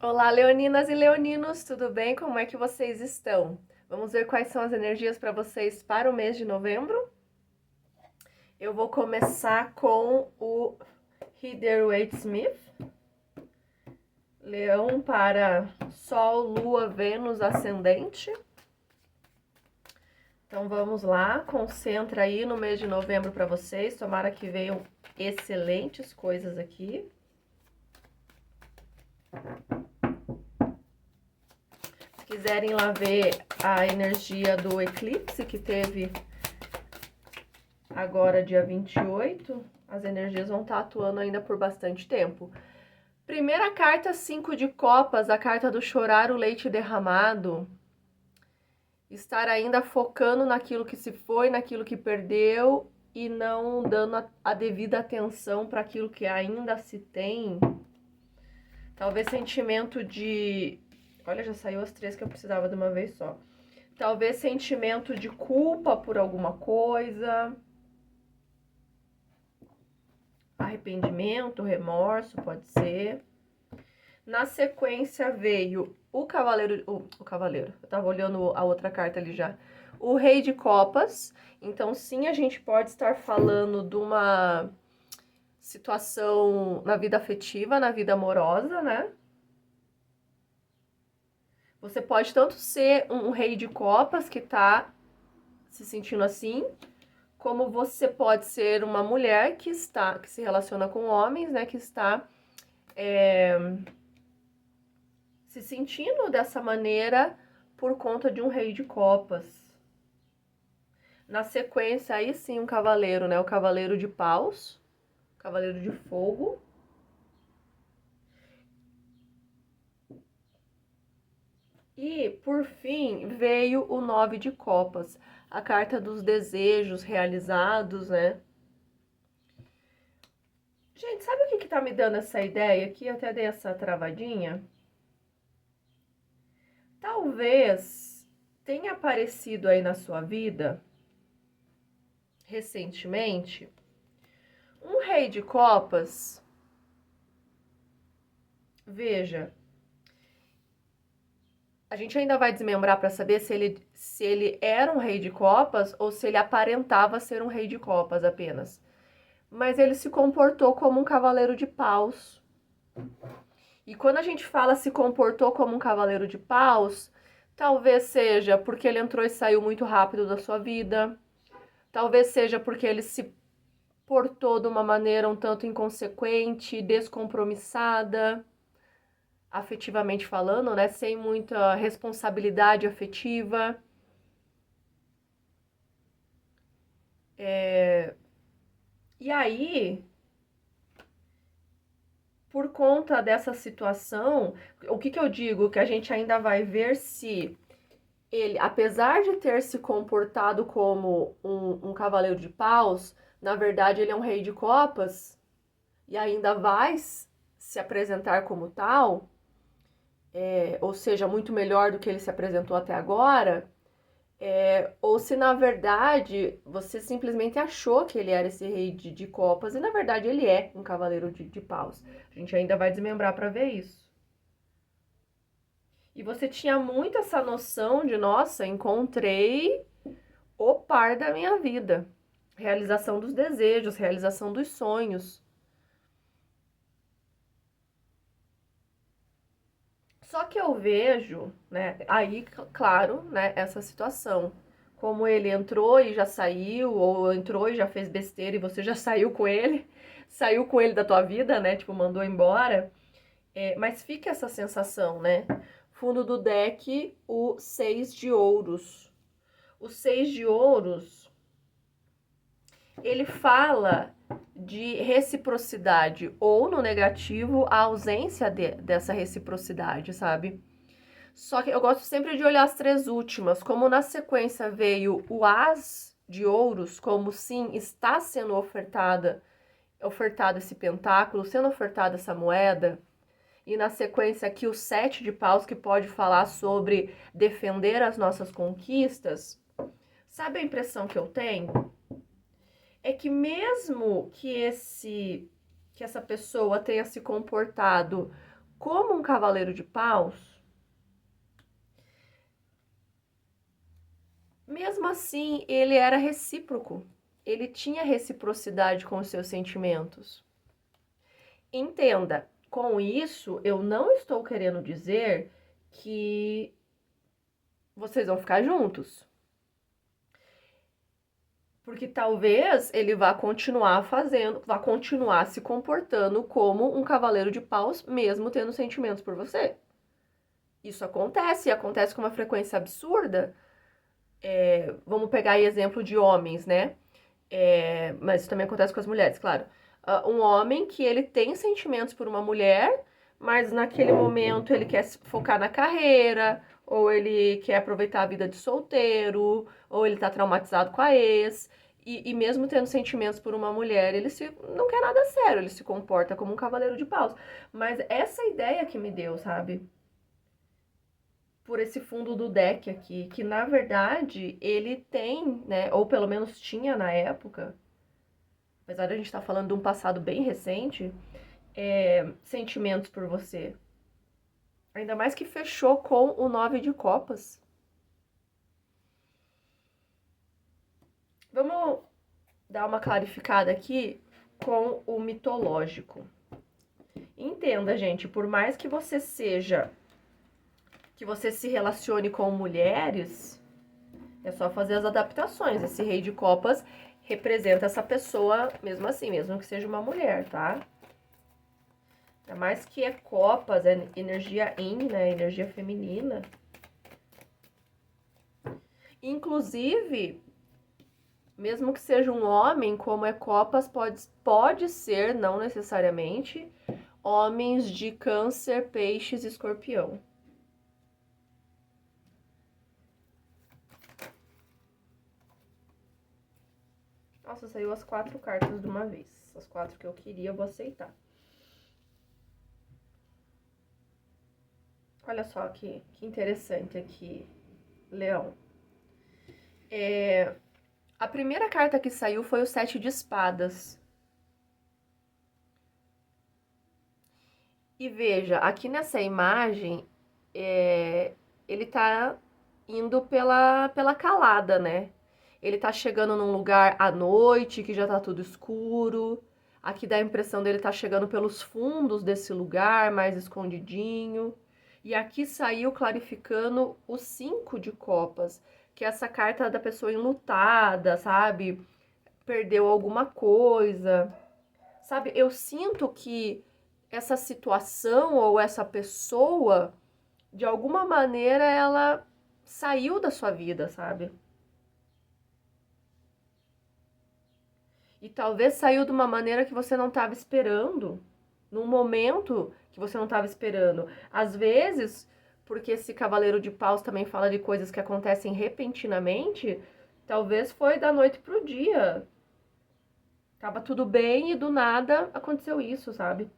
Olá, leoninas e leoninos, tudo bem? Como é que vocês estão? Vamos ver quais são as energias para vocês para o mês de novembro? Eu vou começar com o Rider-Waite-Smith, Leão para Sol, Lua, Vênus, Ascendente. Então vamos lá, concentra aí no mês de novembro para vocês. Tomara que venham excelentes coisas aqui. Se quiserem lá ver a energia do eclipse que teve agora, dia 28, as energias vão estar atuando ainda por bastante tempo. Primeira carta, 5 de copas, a carta do chorar o leite derramado. Estar ainda focando naquilo que se foi, naquilo que perdeu e não dando a devida atenção para aquilo que ainda se tem. Talvez sentimento de... Olha, já saiu as três que eu precisava de uma vez só. Talvez sentimento de culpa por alguma coisa. Arrependimento, remorso, pode ser. Na sequência veio o cavaleiro, o cavaleiro, eu tava olhando a outra carta ali já. O rei de copas. Então sim, a gente pode estar falando de uma situação na vida afetiva, na vida amorosa, né? Você pode tanto ser um rei de copas que tá se sentindo assim, como você pode ser uma mulher que se relaciona com homens, né? Que está se sentindo dessa maneira por conta de um rei de copas. Na sequência, aí sim, um cavaleiro, né? O cavaleiro de paus, cavaleiro de fogo. E, por fim, veio o 9 de copas, a carta dos desejos realizados, né? Gente, sabe o que tá me dando essa ideia aqui? Eu até dei essa travadinha. Talvez tenha aparecido aí na sua vida, recentemente, um rei de copas. Veja, a gente ainda vai desmembrar para saber se ele era um rei de copas ou se ele aparentava ser um rei de copas apenas. Mas ele se comportou como um cavaleiro de paus. E quando a gente fala se comportou como um cavaleiro de paus, talvez seja porque ele entrou e saiu muito rápido da sua vida. Talvez seja porque ele se portou de uma maneira um tanto inconsequente, descompromissada, afetivamente falando, né? Sem muita responsabilidade afetiva. E aí, por conta dessa situação, o que eu digo? Que a gente ainda vai ver se ele, apesar de ter se comportado como um cavaleiro de paus, na verdade ele é um rei de copas e ainda vai se apresentar como tal, ou seja, muito melhor do que ele se apresentou até agora. Ou se na verdade você simplesmente achou que ele era esse rei de copas e na verdade ele é um cavaleiro de paus. A gente ainda vai desmembrar para ver isso. E você tinha muito essa noção de, nossa, encontrei o par da minha vida. Realização dos desejos, realização dos sonhos. Só que eu vejo, né, aí, claro, né, essa situação. Como ele entrou e já saiu, ou entrou e já fez besteira e você já saiu com ele da tua vida, né, tipo, mandou embora. Mas fica essa sensação, né? Fundo do deck, o 6 de ouros. O 6 de ouros, ele fala de reciprocidade, ou no negativo, a ausência dessa reciprocidade, sabe? Só que eu gosto sempre de olhar as três últimas, como na sequência veio o As de ouros, como sim, está sendo ofertado esse pentáculo, sendo ofertada essa moeda, e na sequência aqui o 7 de paus, que pode falar sobre defender as nossas conquistas. Sabe a impressão que eu tenho? É que mesmo que essa pessoa tenha se comportado Como um cavaleiro de paus, mesmo assim, ele era recíproco. Ele tinha reciprocidade com os seus sentimentos. Entenda, com isso, eu não estou querendo dizer que vocês vão ficar juntos. Porque talvez ele vá continuar vá continuar se comportando como um cavaleiro de paus, mesmo tendo sentimentos por você. Isso acontece, e acontece com uma frequência absurda. Vamos pegar aí exemplo de homens, né? Mas isso também acontece com as mulheres, claro. Um homem que ele tem sentimentos por uma mulher, mas naquele momento ele quer se focar na carreira, ou ele quer aproveitar a vida de solteiro, ou ele tá traumatizado com a ex. E mesmo tendo sentimentos por uma mulher, não quer nada sério, ele se comporta como um cavaleiro de paus. Mas essa ideia que me deu, sabe? Por esse fundo do deck aqui, que na verdade ele tem, né? Ou pelo menos tinha na época, apesar de a gente estar falando de um passado bem recente, sentimentos por você. Ainda mais que fechou com o 9 de copas. Vamos dar uma clarificada aqui com o mitológico. Entenda, gente, por mais que você se relacione com mulheres, é só fazer as adaptações. Esse rei de copas representa essa pessoa mesmo assim, mesmo que seja uma mulher, tá? Ainda mais que é copas, é energia yin, né? Energia feminina. Inclusive, mesmo que seja um homem, como é copas, pode ser, não necessariamente, homens de câncer, peixes e escorpião. Nossa, saiu as 4 cartas de uma vez. As 4 que eu queria, eu vou aceitar. Olha só que interessante aqui, Leão. A primeira carta que saiu foi o 7 de espadas. E veja, aqui nessa imagem, ele tá indo pela calada, né? Ele tá chegando num lugar à noite, que já tá tudo escuro. Aqui dá a impressão dele tá chegando pelos fundos desse lugar, mais escondidinho. E aqui saiu clarificando o 5 de copas, que é essa carta da pessoa enlutada, sabe? Perdeu alguma coisa. Sabe, eu sinto que essa situação ou essa pessoa, de alguma maneira, ela saiu da sua vida, sabe? E talvez saiu de uma maneira que você não estava esperando, num momento que você não estava esperando. Às vezes, porque esse Cavaleiro de Paus também fala de coisas que acontecem repentinamente, talvez foi da noite pro dia. Tava tudo bem e do nada aconteceu isso, sabe?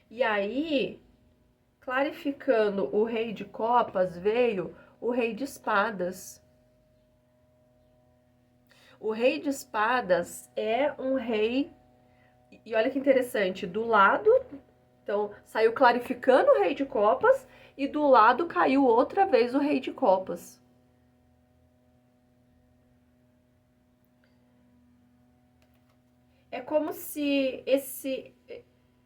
E aí, clarificando o rei de copas, veio o rei de espadas. O rei de espadas é um rei. E olha que interessante, do lado, então saiu clarificando o rei de copas e do lado caiu outra vez o rei de copas. É como se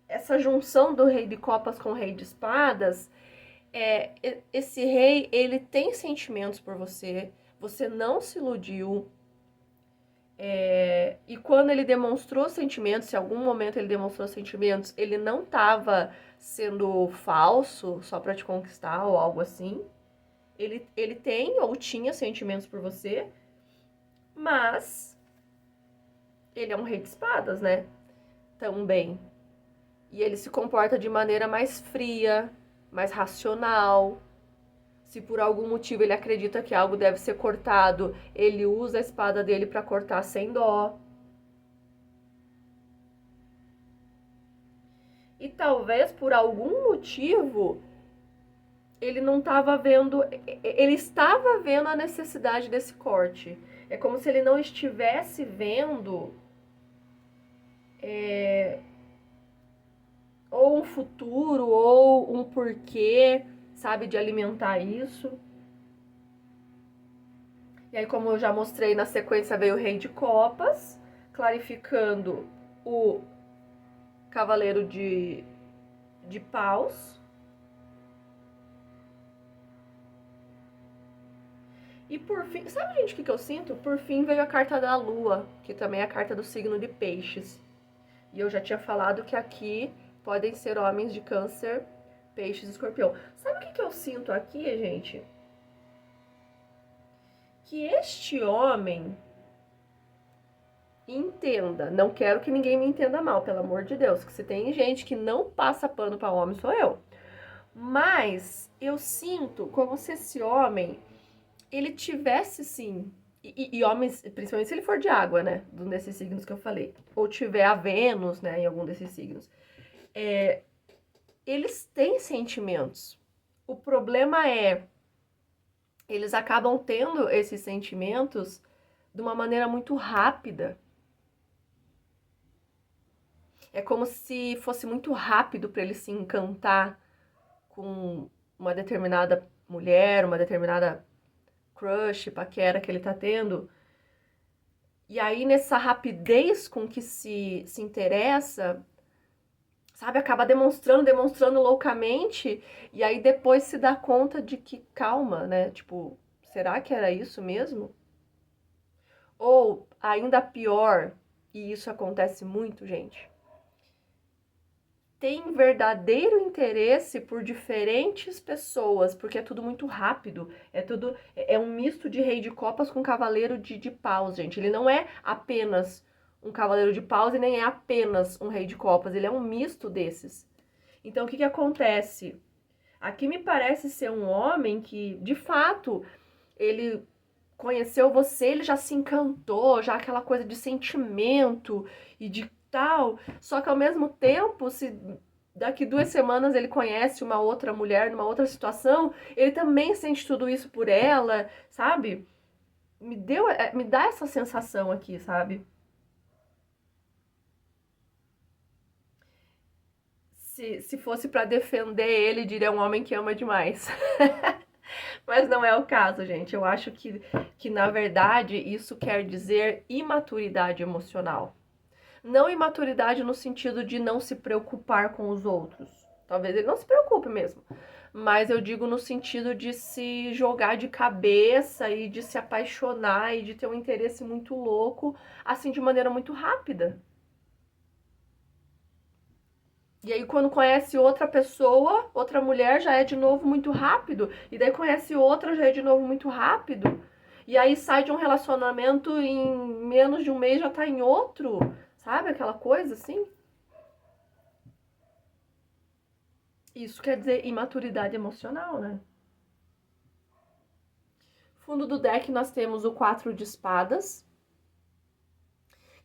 essa junção do rei de copas com o rei de espadas, esse rei, ele tem sentimentos por você, você não se iludiu. E quando ele demonstrou sentimentos, se em algum momento ele demonstrou sentimentos, ele não estava sendo falso só para te conquistar ou algo assim. Ele tem ou tinha sentimentos por você, mas ele é um rei de espadas, né? Também. E ele se comporta de maneira mais fria, mais racional. Se por algum motivo ele acredita que algo deve ser cortado, ele usa a espada dele para cortar sem dó. E talvez por algum motivo ele não estava vendo, ele estava vendo a necessidade desse corte. É como se ele não estivesse vendo ou um futuro, ou um porquê, sabe, de alimentar isso. E aí, como eu já mostrei, na sequência veio o Rei de Copas, clarificando o Cavaleiro de Paus. E por fim, sabe, gente, o que eu sinto? Por fim veio a carta da Lua, que também é a carta do signo de Peixes. E eu já tinha falado que aqui podem ser homens de Câncer, Peixes e Escorpião. Sabe o que eu sinto aqui, gente? Que este homem, entenda, não quero que ninguém me entenda mal, pelo amor de Deus, que se tem gente que não passa pano para homem, sou eu. Mas eu sinto como se esse homem, ele tivesse, sim, e homens, principalmente se ele for de água, né, um desses signos que eu falei, ou tiver a Vênus, né, em algum desses signos, eles têm sentimentos. O problema é, eles acabam tendo esses sentimentos de uma maneira muito rápida. É como se fosse muito rápido para ele se encantar com uma determinada mulher, uma determinada crush, paquera que ele tá tendo. E aí, nessa rapidez com que se interessa, sabe, acaba demonstrando loucamente, e aí depois se dá conta de que, calma, né? Tipo, será que era isso mesmo? Ou, ainda pior, e isso acontece muito, gente, tem verdadeiro interesse por diferentes pessoas, porque é tudo muito rápido, é um misto de Rei de Copas com Cavaleiro de Paus, gente. Ele não é apenas um Cavaleiro de Paus e nem é apenas um Rei de Copas, ele é um misto desses. Então, o que acontece? Aqui me parece ser um homem que, de fato, ele conheceu você, ele já se encantou, já aquela coisa de sentimento e de tal, só que ao mesmo tempo, se daqui 2 semanas ele conhece uma outra mulher numa outra situação, ele também sente tudo isso por ela, sabe? Me dá essa sensação aqui, sabe? Se fosse pra defender ele, diria um homem que ama demais. Mas não é o caso, gente. Eu acho que na verdade, isso quer dizer imaturidade emocional. Não imaturidade no sentido de não se preocupar com os outros. Talvez ele não se preocupe mesmo. Mas eu digo no sentido de se jogar de cabeça e de se apaixonar e de ter um interesse muito louco, assim, de maneira muito rápida. E aí, quando conhece outra pessoa, outra mulher, já é de novo muito rápido. E daí conhece outra, já é de novo muito rápido. E aí sai de um relacionamento em menos de um mês já tá em outro. Sabe aquela coisa assim? Isso quer dizer imaturidade emocional, né? Fundo do deck nós temos o 4 de espadas,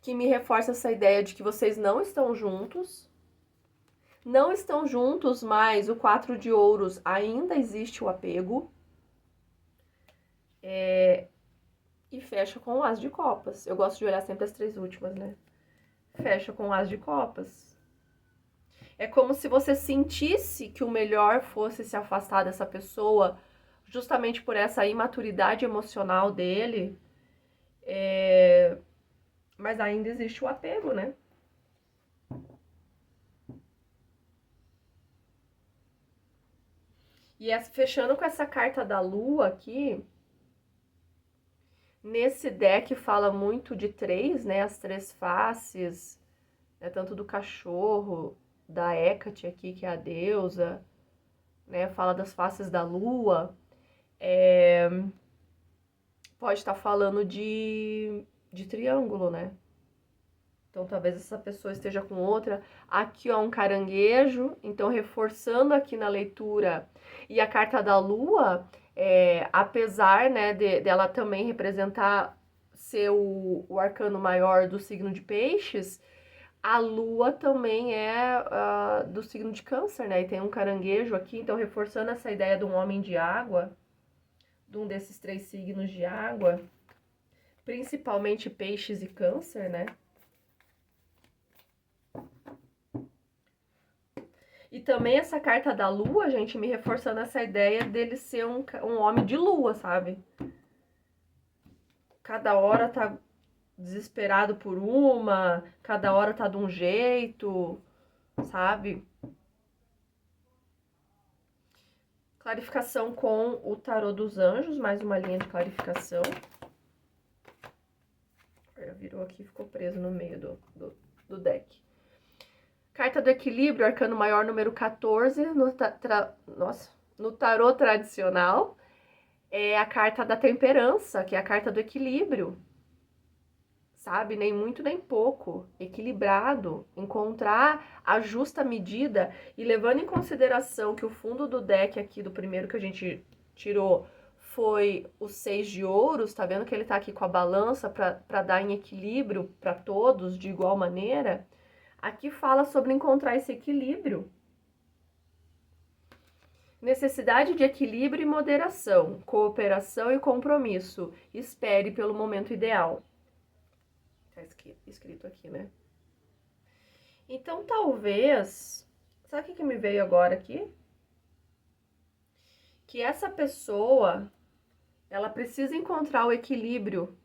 que me reforça essa ideia de que vocês não estão juntos. Não estão juntos, mas o 4 de ouros ainda existe o apego. E fecha com o as de copas. Eu gosto de olhar sempre as 3 últimas, né? Fecha com o as de copas. É como se você sentisse que o melhor fosse se afastar dessa pessoa, justamente por essa imaturidade emocional dele. Mas ainda existe o apego, né? E fechando com essa carta da lua aqui, nesse deck fala muito de 3, né? As 3 faces, né? Tanto do cachorro, da Hecate aqui, que é a deusa, né? Fala das faces da lua. Pode estar falando de triângulo, né? Então, talvez essa pessoa esteja com outra. Aqui, ó, um caranguejo. Então, reforçando aqui na leitura. E a carta da lua, apesar, né, dela também representar ser o arcano maior do signo de peixes, a lua também é do signo de câncer, né? E tem um caranguejo aqui. Então, reforçando essa ideia de um homem de água, de um desses 3 signos de água, principalmente peixes e câncer, né? E também essa carta da lua, gente, me reforçando essa ideia dele ser um homem de lua, sabe? Cada hora tá desesperado por uma, cada hora tá de um jeito, sabe? Clarificação com o tarô dos anjos, mais uma linha de clarificação. Virou aqui e ficou preso no meio do deck. Carta do equilíbrio, arcano maior número 14, no tarô tradicional. É a carta da temperança, que é a carta do equilíbrio. Sabe? Nem muito nem pouco. Equilibrado. Encontrar a justa medida. E levando em consideração que o fundo do deck aqui, do primeiro que a gente tirou, foi o 6 de ouros. Tá vendo que ele tá aqui com a balança para dar em equilíbrio para todos de igual maneira? Aqui fala sobre encontrar esse equilíbrio. Necessidade de equilíbrio e moderação, cooperação e compromisso. Espere pelo momento ideal. Tá escrito aqui, né? Então, talvez... Sabe o que me veio agora aqui? Que essa pessoa, ela precisa encontrar o equilíbrio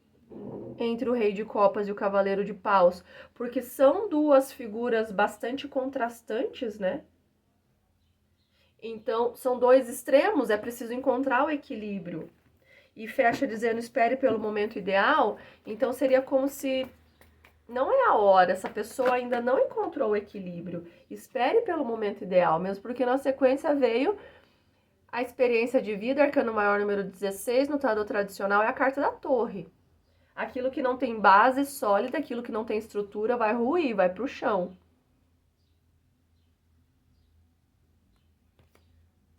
entre o Rei de Copas e o Cavaleiro de Paus, porque são duas figuras bastante contrastantes, né? Então, são dois extremos, é preciso encontrar o equilíbrio. E fecha dizendo, espere pelo momento ideal. Então, seria como se não é a hora, essa pessoa ainda não encontrou o equilíbrio. Espere pelo momento ideal, mesmo porque na sequência veio a experiência de vida, arcano maior número 16, no tarô tradicional, é a carta da torre. Aquilo que não tem base sólida, aquilo que não tem estrutura, vai ruir, vai pro chão.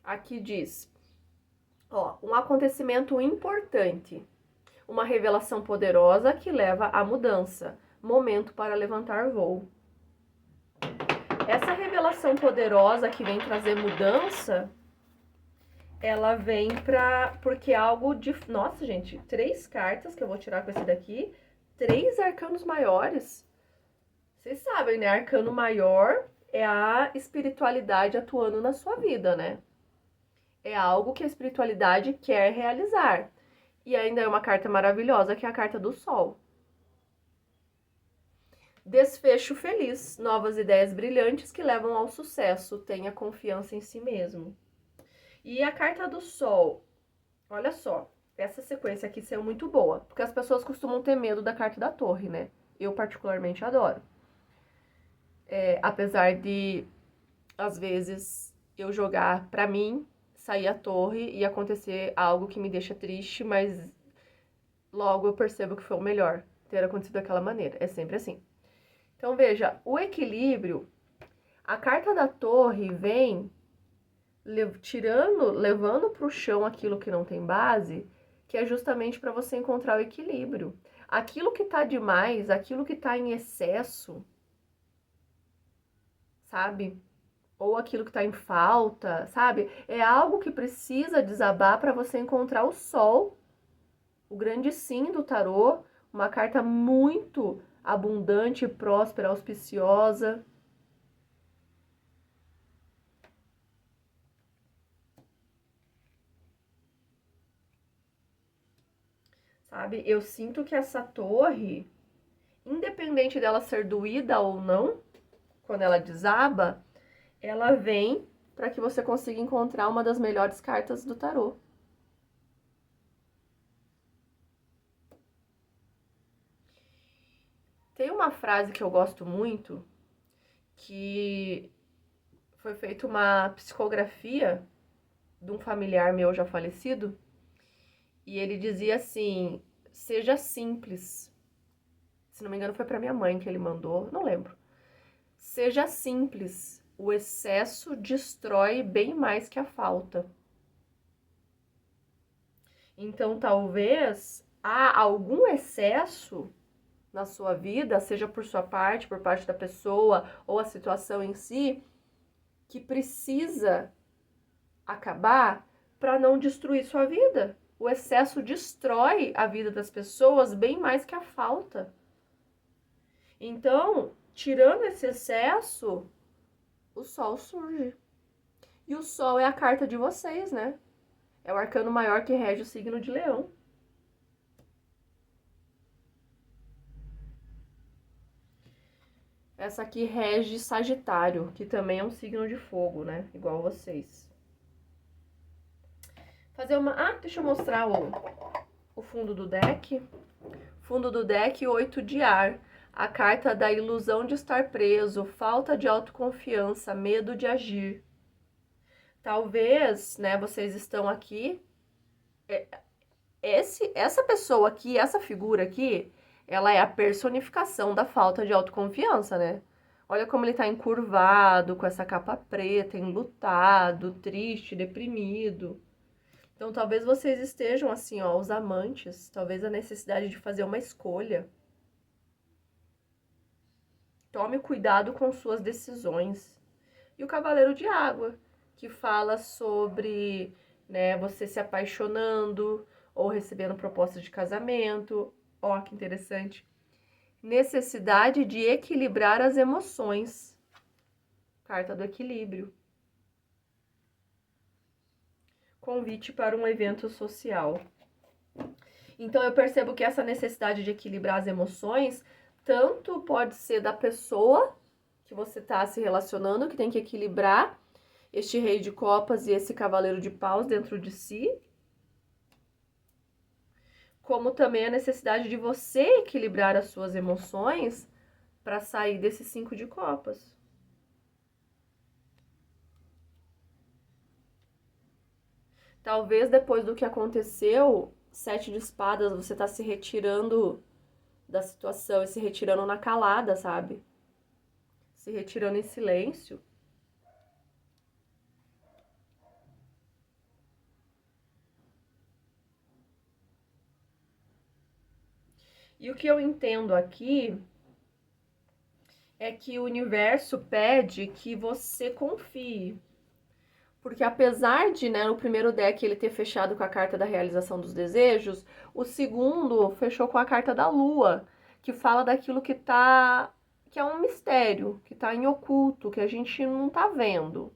Aqui diz, ó, um acontecimento importante, uma revelação poderosa que leva à mudança, momento para levantar voo. Essa revelação poderosa que vem trazer mudança, ela vem porque é algo de... Nossa, gente, 3 cartas que eu vou tirar com esse daqui, 3 arcanos maiores. Vocês sabem, né? Arcano maior é a espiritualidade atuando na sua vida, né? É algo que a espiritualidade quer realizar. E ainda é uma carta maravilhosa, que é a carta do Sol. Desfecho feliz, novas ideias brilhantes que levam ao sucesso. Tenha confiança em si mesmo. E a carta do Sol, olha só, essa sequência aqui saiu muito boa, porque as pessoas costumam ter medo da carta da Torre, né? Eu particularmente adoro. Apesar de, às vezes, eu jogar pra mim, sair a torre e acontecer algo que me deixa triste, mas logo eu percebo que foi o melhor ter acontecido daquela maneira. É sempre assim. Então, veja, o equilíbrio, a carta da torre vem levando para o chão aquilo que não tem base, que é justamente para você encontrar o equilíbrio. Aquilo que tá demais, aquilo que tá em excesso, sabe? Ou aquilo que tá em falta, sabe? É algo que precisa desabar para você encontrar o sol, o grande sim do tarô, uma carta muito abundante, próspera, auspiciosa. Sabe? Eu sinto que essa torre, independente dela ser doída ou não, quando ela desaba, ela vem para que você consiga encontrar uma das melhores cartas do tarô. Tem uma frase que eu gosto muito, que foi feita uma psicografia de um familiar meu já falecido, e ele dizia assim, seja simples. Se não me engano foi para minha mãe que ele mandou, não lembro. Seja simples, o excesso destrói bem mais que a falta. Então, talvez há algum excesso na sua vida, seja por sua parte, por parte da pessoa ou a situação em si, que precisa acabar para não destruir sua vida. O excesso destrói a vida das pessoas bem mais que a falta. Então, tirando esse excesso, o Sol surge. E o Sol é a carta de vocês, né? É o arcano maior que rege o signo de Leão. Essa aqui rege Sagitário, que também é um signo de fogo, né? Igual vocês. Fazer uma... Ah, deixa eu mostrar o fundo do deck. Fundo do deck, 8 de ar. A carta da ilusão de estar preso, falta de autoconfiança, medo de agir. Talvez, né, vocês estão aqui... Essa pessoa aqui, essa figura aqui, ela é a personificação da falta de autoconfiança, né? Olha como ele tá encurvado, com essa capa preta, enlutado, triste, deprimido. Então, talvez vocês estejam assim, ó, os amantes, talvez a necessidade de fazer uma escolha. Tome cuidado com suas decisões. E o Cavaleiro de Água, que fala sobre, né, você se apaixonando ou recebendo proposta de casamento. Ó, que interessante. Necessidade de equilibrar as emoções. Carta do equilíbrio. Convite para um evento social. Então eu percebo que essa necessidade de equilibrar as emoções tanto pode ser da pessoa que você está se relacionando, que tem que equilibrar este rei de copas e esse cavaleiro de paus dentro de si, como também a necessidade de você equilibrar as suas emoções para sair desse 5 de copas. Talvez depois do que aconteceu, 7 de espadas, você tá se retirando da situação e se retirando na calada, sabe? Se retirando em silêncio. E o que eu entendo aqui é que o universo pede que você confie. Porque apesar de, né, no primeiro deck ele ter fechado com a carta da realização dos desejos, o segundo fechou com a carta da lua, que fala daquilo que é um mistério, que tá em oculto, que a gente não tá vendo.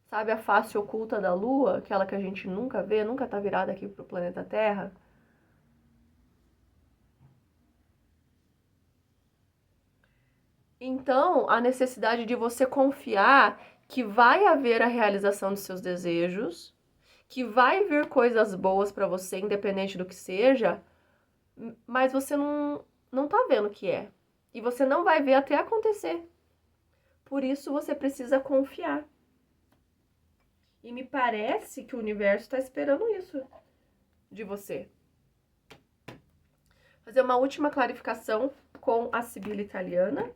Sabe a face oculta da lua, aquela que a gente nunca vê, nunca tá virada aqui pro planeta Terra? Então, a necessidade de você confiar que vai haver a realização dos seus desejos, que vai vir coisas boas para você, independente do que seja, mas você não tá vendo o que é. E você não vai ver até acontecer. Por isso você precisa confiar. E me parece que o universo está esperando isso de você. Fazer uma última clarificação com a Sibila italiana.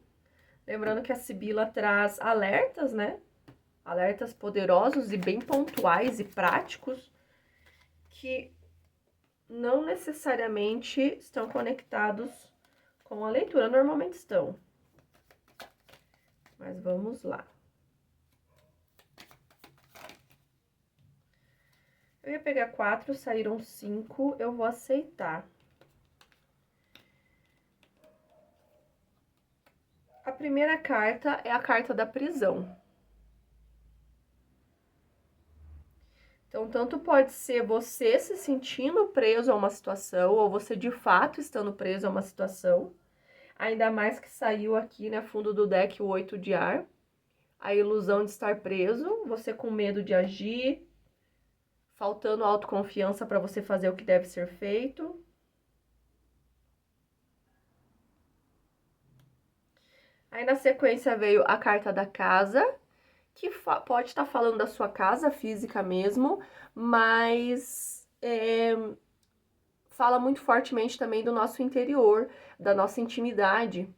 Lembrando que a Sibila traz alertas, né? Alertas poderosos e bem pontuais e práticos que não necessariamente estão conectados com a leitura. Normalmente estão. Mas vamos lá. Eu ia pegar 4, saíram 5, eu vou aceitar. A primeira carta é a carta da prisão. Então, tanto pode ser você se sentindo preso a uma situação, ou você de fato estando preso a uma situação. Ainda mais que saiu aqui, né, fundo do deck, o 8 de ar. A ilusão de estar preso, você com medo de agir, faltando autoconfiança para você fazer o que deve ser feito. Aí na sequência veio a carta da casa, que pode estar falando da sua casa física mesmo, mas fala muito fortemente também do nosso interior, da nossa intimidade.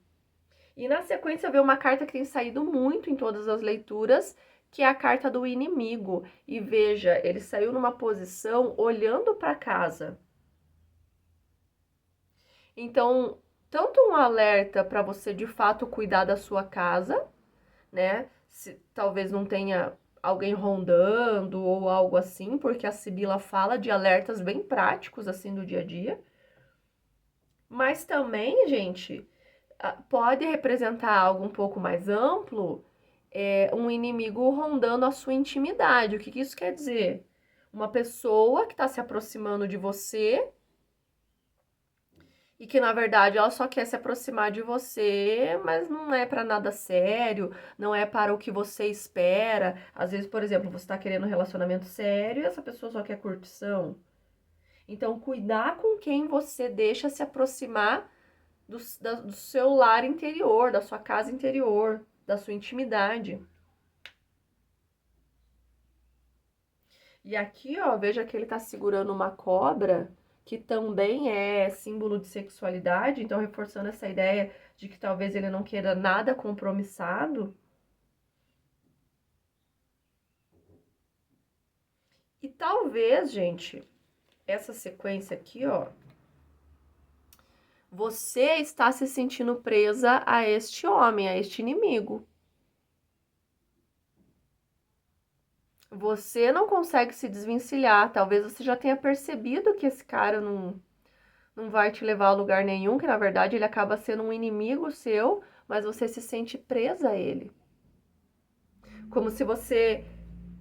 E na sequência veio uma carta que tem saído muito em todas as leituras, que é a carta do inimigo. E veja, ele saiu numa posição olhando para casa. Então, tanto um alerta para você de fato cuidar da sua casa, né? Se talvez não tenha alguém rondando ou algo assim, porque a Sibila fala de alertas bem práticos assim do dia a dia. Mas também, gente, pode representar algo um pouco mais amplo um inimigo rondando a sua intimidade. O que isso quer dizer? Uma pessoa que está se aproximando de você e que na verdade ela só quer se aproximar de você, mas não é para nada sério, não é para o que você espera. Às vezes, por exemplo, você está querendo um relacionamento sério e essa pessoa só quer curtição. Então, cuidar com quem você deixa se aproximar do seu lar interior, da sua casa interior, da sua intimidade. E aqui, ó, veja que ele tá segurando uma cobra, que também é símbolo de sexualidade, então reforçando essa ideia de que talvez ele não queira nada compromissado. E talvez, gente, essa sequência aqui, ó, você está se sentindo presa a este homem, a este inimigo. Você não consegue se desvencilhar. Talvez você já tenha percebido que esse cara não vai te levar a lugar nenhum, que na verdade ele acaba sendo um inimigo seu, mas você se sente presa a ele. Como se você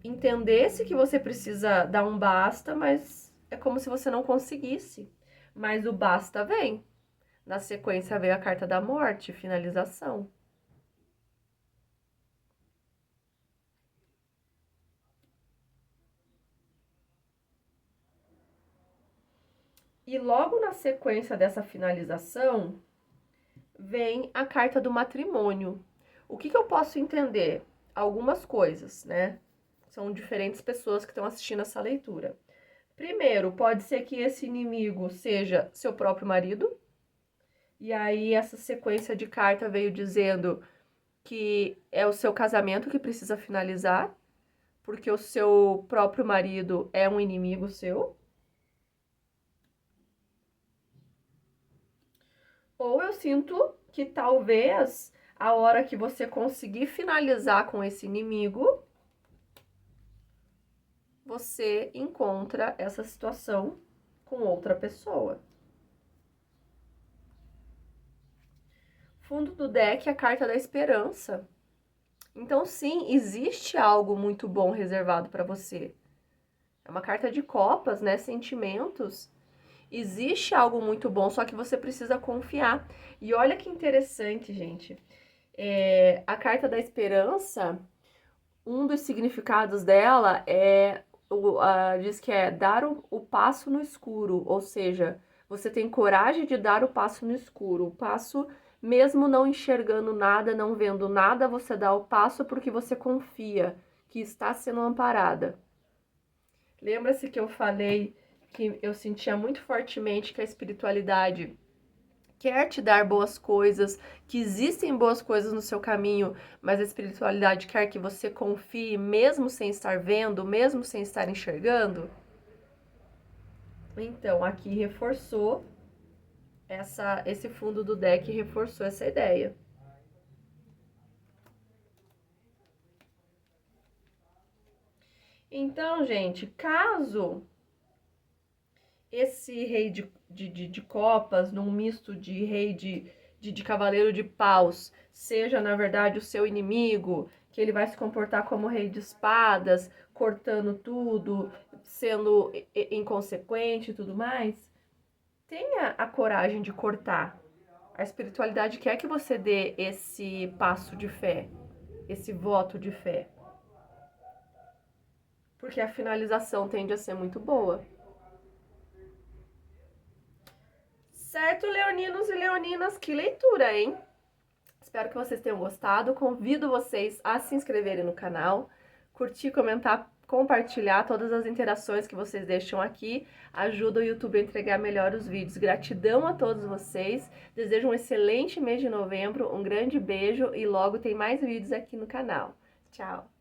entendesse que você precisa dar um basta, mas é como se você não conseguisse. Mas o basta vem. Na sequência veio a carta da morte, finalização. E logo na sequência dessa finalização, vem a carta do matrimônio. O que eu posso entender? Algumas coisas, né? São diferentes pessoas que estão assistindo essa leitura. Primeiro, pode ser que esse inimigo seja seu próprio marido. E aí, essa sequência de carta veio dizendo que é o seu casamento que precisa finalizar, porque o seu próprio marido é um inimigo seu. Ou eu sinto que talvez a hora que você conseguir finalizar com esse inimigo, você encontra essa situação com outra pessoa. Fundo do deck, a carta da esperança. Então, sim, existe algo muito bom reservado para você. É uma carta de copas, né? Sentimentos. Existe algo muito bom, só que você precisa confiar. E olha que interessante, gente. A carta da esperança, um dos significados dela diz que é dar o passo no escuro, ou seja, você tem coragem de dar o passo no escuro. O passo, mesmo não enxergando nada, não vendo nada, você dá o passo porque você confia que está sendo amparada. Lembra-se que eu falei que eu sentia muito fortemente que a espiritualidade quer te dar boas coisas, que existem boas coisas no seu caminho, mas a espiritualidade quer que você confie mesmo sem estar vendo, mesmo sem estar enxergando? Então, aqui reforçou esse fundo do deck, reforçou essa ideia. Então, gente, caso esse rei de copas, num misto de rei de cavaleiro de paus, seja na verdade o seu inimigo, que ele vai se comportar como rei de espadas, cortando tudo, sendo inconsequente e tudo mais, tenha a coragem de cortar. A espiritualidade quer que você dê esse passo de fé, esse voto de fé. Porque a finalização tende a ser muito boa. Certo, leoninos e leoninas, que leitura, hein? Espero que vocês tenham gostado. Convido vocês a se inscreverem no canal, curtir, comentar, compartilhar todas as interações que vocês deixam aqui. Ajuda o YouTube a entregar melhor os vídeos. Gratidão a todos vocês. Desejo um excelente mês de novembro, um grande beijo e logo tem mais vídeos aqui no canal. Tchau!